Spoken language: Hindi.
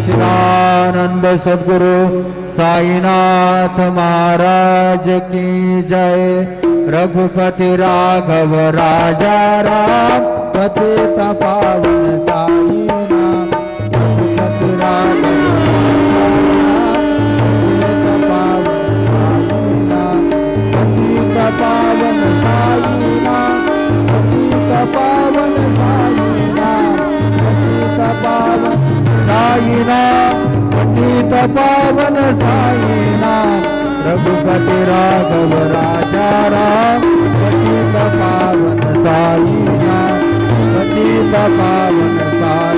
सच्चिदानंद सद्गुरु साईनाथ महाराज की जय। रघुपति राघव राजा राम पतित पावन साई नाम। रघुपति राघव पतित पावन साई नाम। पतित पावन साई नाम। पतित पावन साई नाम। पतित पावन साई नाम। रघुपति राघव राजा राम पतित पावन साई नाम। पतित पावन साई